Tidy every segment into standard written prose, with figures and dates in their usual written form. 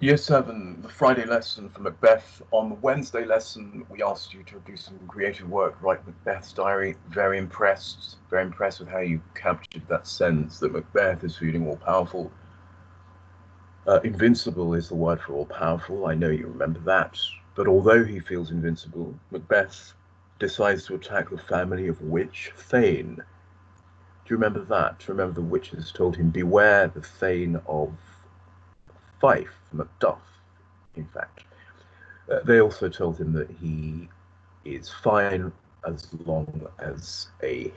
Year 7, the Friday lesson for Macbeth. On the Wednesday lesson, we asked you to do some creative work, write Macbeth's diary. Very impressed with how you captured that sense that Macbeth is feeling all powerful. Invincible is the word for all powerful. I know you remember that. But although he feels invincible, Macbeth decides to attack the family of witch Thane. Do you remember that? Remember the witches told him, beware the Thane of Fife, Macduff, in fact. They also told him that he is fine as long as a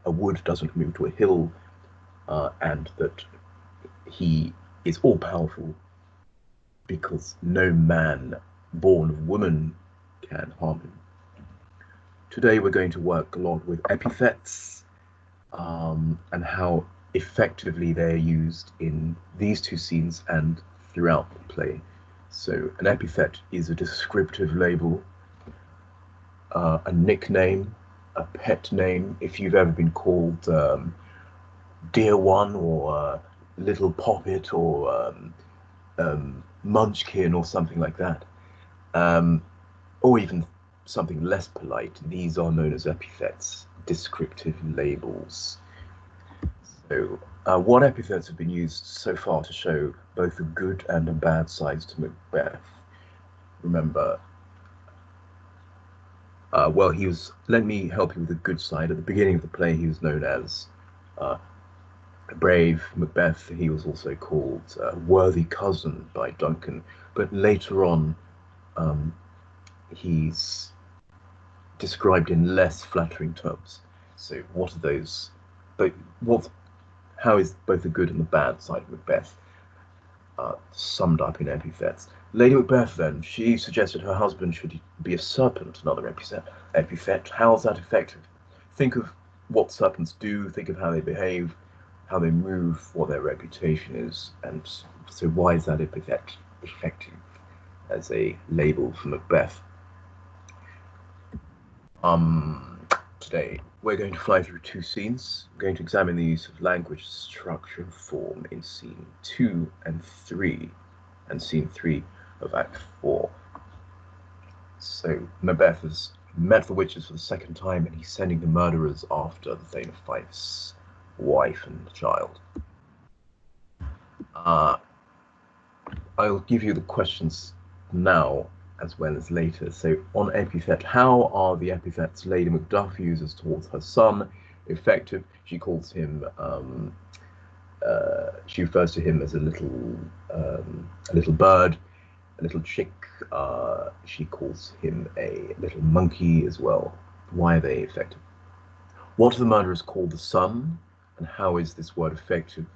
wood doesn't move to a hill, and that he is all powerful because no man born of woman can harm him. Today we're going to work a lot with epithets, and how effectively they're used in these two scenes and throughout the play. So an epithet is a descriptive label, a nickname, a pet name. If you've ever been called Dear One or Little Poppet or Munchkin or something like that, or even something less polite, these are known as epithets, descriptive labels. So what epithets have been used so far to show both the good and the bad sides to Macbeth? Remember, well, let me help you with the good side. At the beginning of the play, he was known as brave Macbeth. He was also called worthy cousin by Duncan, but later on, he's described in less flattering terms. So what are those? How is both the good and the bad side of Macbeth summed up in epithets? Lady Macbeth, then, she suggested her husband should be a serpent, another epithet. How's that effective? Think of what serpents do, think of how they behave, how they move, what their reputation is, and so why is that epithet effective as a label for Macbeth? Today we're going to fly through two scenes. We're going to examine the use of language, structure, and form in scene 2 and 3, and scene 3 of Act 4. So Macbeth has met the witches for the second time, and he's sending the murderers after the Thane of Fife's wife and child. I'll give you the questions now as well as later. So on epithet, how are the epithets Lady Macduff uses towards her son effective? She calls him, she refers to him as a little bird, a little chick. She calls him a little monkey as well. Why are they effective? What do the murderers call the son, and how is this word effective?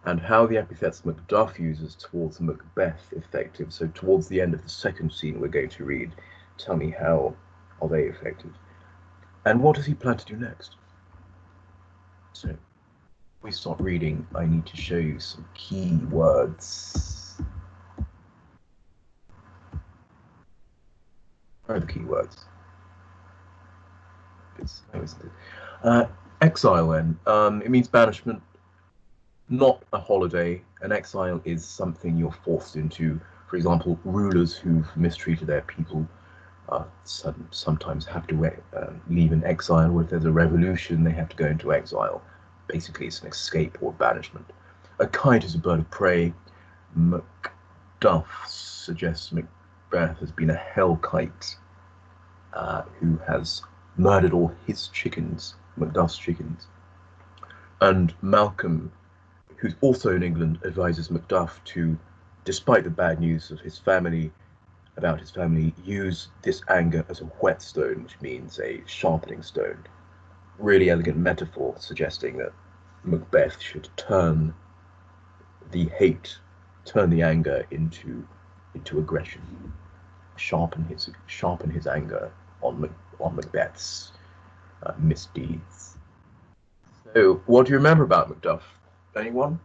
And how the epithets Macduff uses towards Macbeth effective. So towards the end of the second scene we're going to read, tell me how are they effective. And what does he plan to do next? So we start reading. I need to show you some key words. Where are the key words? It's slow, isn't it? Exile then. It means banishment, not a holiday. An exile is something you're forced into. For example, rulers who've mistreated their people sometimes have to leave in exile, or if there's a revolution, they have to go into exile. Basically, it's an escape or banishment. A kite is a bird of prey. Macduff suggests Macbeth has been a hell kite who has murdered all his chickens, Macduff's chickens. And Malcolm, who's also in England, advises Macduff to, despite the bad news of his family, use this anger as a whetstone, which means a sharpening stone. Really elegant metaphor suggesting that Macbeth should turn the anger into aggression, sharpen his anger on Macbeth's misdeeds. So, what do you remember about Macduff? Anyone?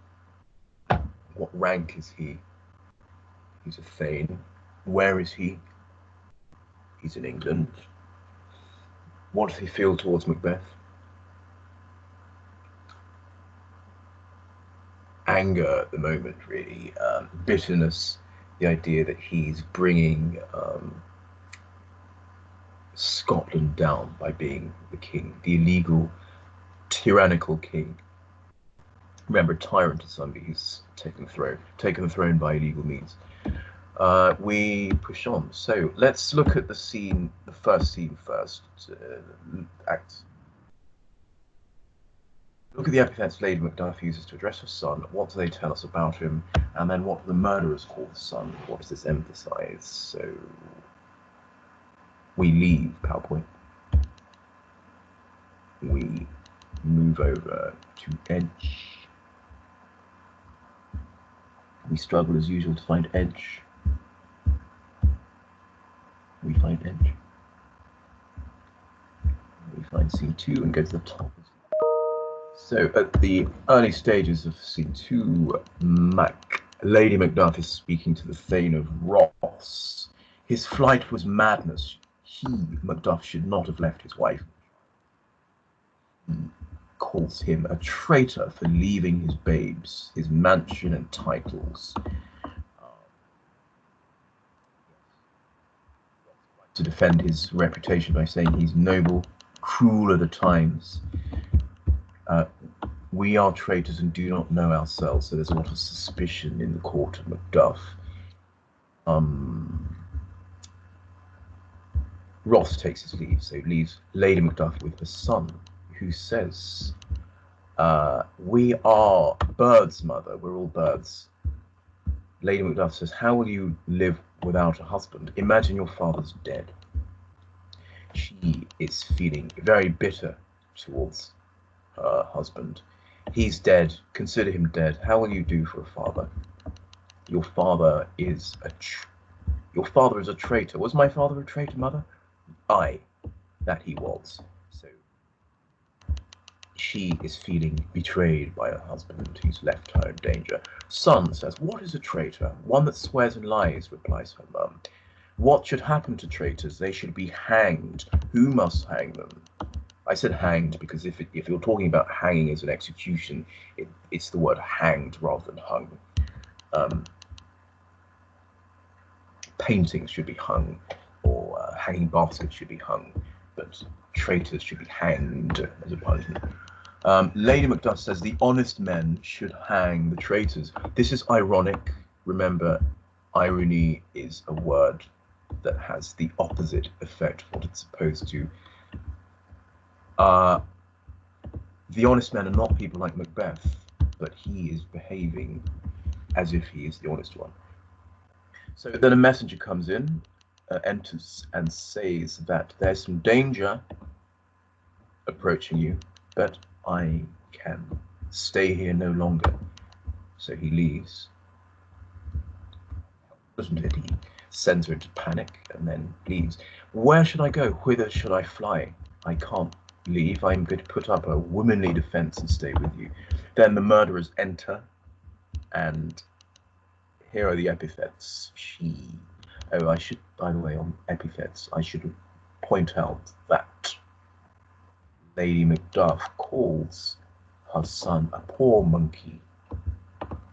What rank is he? He's a Thane. Where is he? He's in England. What does he feel towards Macbeth? anger at the moment, really, bitterness, the idea that he's bringing Scotland down by being the king, the illegal, tyrannical king. Remember, tyrant is somebody who's taken the throne by illegal means. We push on. So let's look at the scene, the first scene first. Act. Look at the epithets Lady Macduff uses to address her son. What do they tell us about him? And then what do the murderers call the son? What does this emphasize? So we leave PowerPoint. We move over to Edge. We struggle as usual to find Edge. We find Edge. We find scene 2 and go to the top. So at the early stages of scene 2, Lady Macduff is speaking to the Thane of Ross. His flight was madness. He, Macduff, should not have left his wife. He calls him a traitor for leaving his babes, his mansion and titles, to defend his reputation by saying he's noble, cruel are the times. We are traitors and do not know ourselves, so there's a lot of suspicion in the court of Macduff. Ross takes his leave, so leaves Lady Macduff with her son, who says, we are birds, mother, we're all birds. Lady Macduff says, how will you live without a husband? Imagine your father's dead. She is feeling very bitter towards her husband. He's dead, consider him dead. How will you do for a father? Your father is a traitor. Was my father a traitor, mother? Aye, that he was. So she is feeling betrayed by her husband who's left her in danger. Son says, what is a traitor? One that swears and lies, replies her mum. What should happen to traitors? They should be hanged. Who must hang them? I said hanged because if you're talking about hanging as an execution, it's the word hanged rather than hung. Paintings should be hung, or hanging baskets should be hung, but traitors should be hanged as a punishment. Lady Macduff says the honest men should hang the traitors. This is ironic. Remember, irony is a word that has the opposite effect of what it's supposed to. The honest men are not people like Macbeth, but he is behaving as if he is the honest one. So then a messenger comes in, enters and says that there's some danger approaching you, but I can stay here no longer. So he leaves. Doesn't it? He sends her into panic and then leaves. Where should I go? Whither should I fly? I can't leave. I'm going to put up a womanly defense and stay with you. Then the murderers enter, and here are the epithets. I should, by the way, on epithets, I should point out that Lady Macduff calls her son a poor monkey.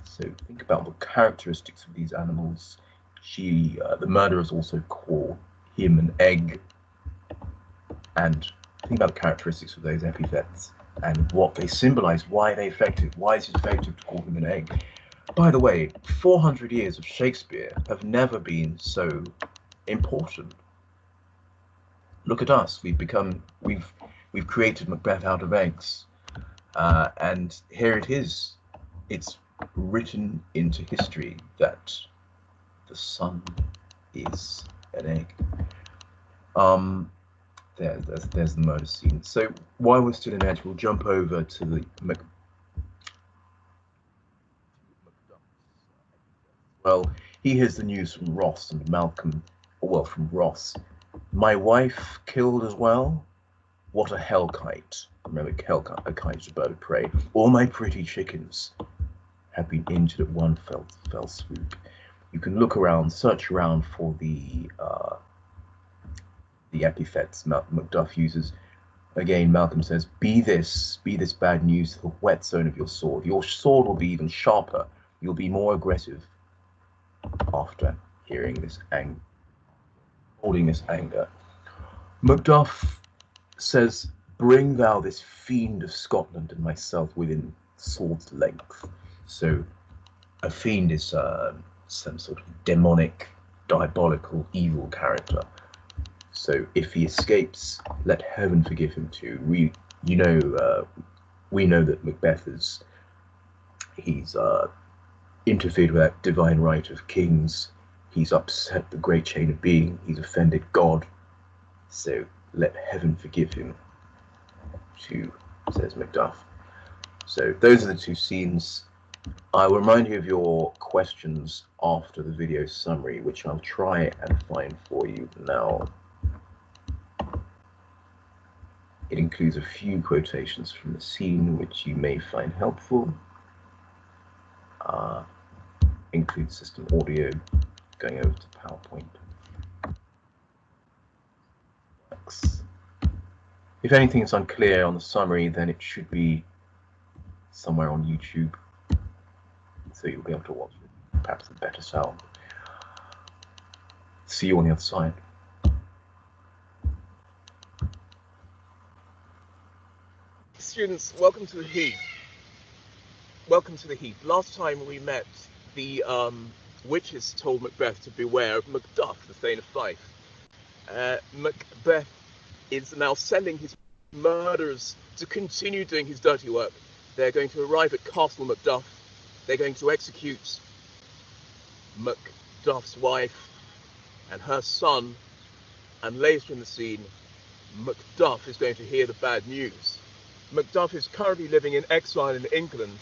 So think about the characteristics of these animals. The murderers also call him an egg, and think about the characteristics of those epithets and what they symbolize, why they're effective, why is it effective to call him an egg. By the way, 400 years of Shakespeare have never been so important. Look at us, we've created Macbeth out of eggs, and here it is. It's written into history that the sun is an egg. There's the murder scene. So while we're still in Edge, we'll jump over to the Well, he hears the news from Ross and Malcolm. Well, from Ross. My wife killed as well? What a hell kite. Remember, a kite is a bird of prey. All my pretty chickens have been injured at one fell swoop. You can look around, search around for the epithets Macduff uses. Again, Malcolm says, be this bad news to the whetstone of your sword. Your sword will be even sharper. You'll be more aggressive after hearing this holding this anger. Macduff says, bring thou this fiend of Scotland and myself within sword's length. So a fiend is some sort of demonic, diabolical, evil character. So if he escapes, let heaven forgive him too. We know that Macbeth he's interfered with that divine right of kings. He's upset the great chain of being. He's offended God. So let heaven forgive him too, says Macduff. So those are the two scenes. I will remind you of your questions after the video summary, which I'll try and find for you now. It includes a few quotations from the scene which you may find helpful. Includes system audio, going over to PowerPoint. If anything is unclear on the summary, then it should be somewhere on YouTube, so you'll be able to watch it, perhaps with better sound. See you on the other side. Students, welcome to the Heath. Welcome to the Heath. Last time we met, the witches told Macbeth to beware of Macduff, the Thane of Fife. Macbeth is now sending his murderers to continue doing his dirty work. They're going to arrive at Castle Macduff. They're going to execute Macduff's wife and her son, and later in the scene, Macduff is going to hear the bad news. Macduff is currently living in exile in England,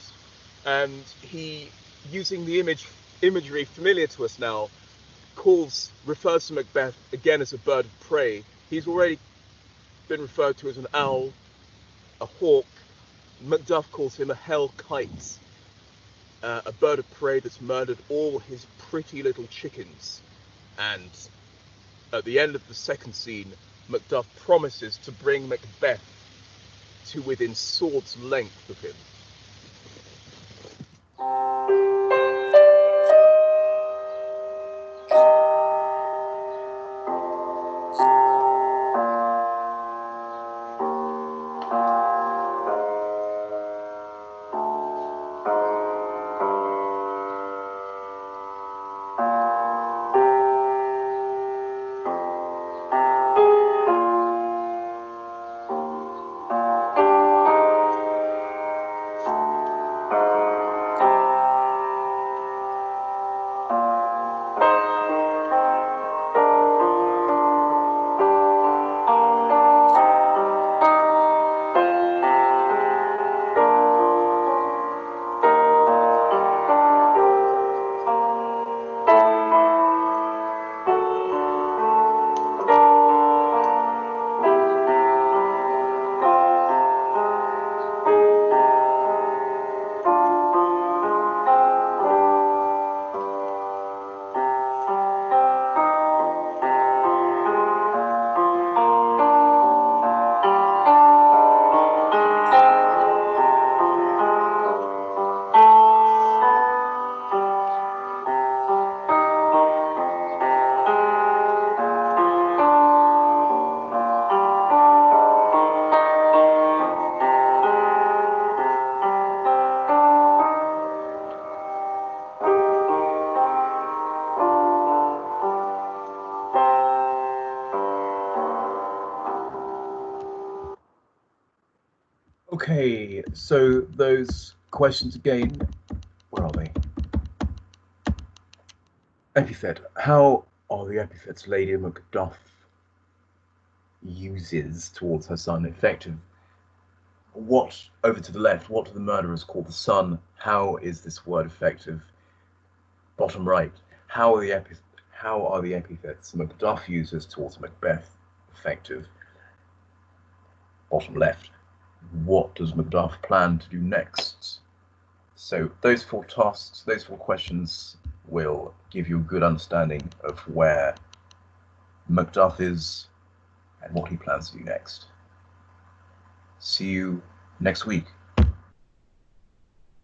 and he, using the imagery familiar to us now, refers to Macbeth again as a bird of prey. He's already been referred to as an owl, a hawk. Macduff calls him a hell kite, a bird of prey that's murdered all his pretty little chickens. And at the end of the second scene, Macduff promises to bring Macbeth to within sword's length of him. Okay, so those questions again, where are they? Epithet. How are the epithets Lady Macduff uses towards her son effective? What, over to the left, what do the murderers call the son? How is this word effective? Bottom right, how are the epithets Macduff uses towards Macbeth effective? Bottom left, what does Macduff plan to do next? So those four tasks, those four questions will give you a good understanding of where Macduff is and what he plans to do next. See you next week.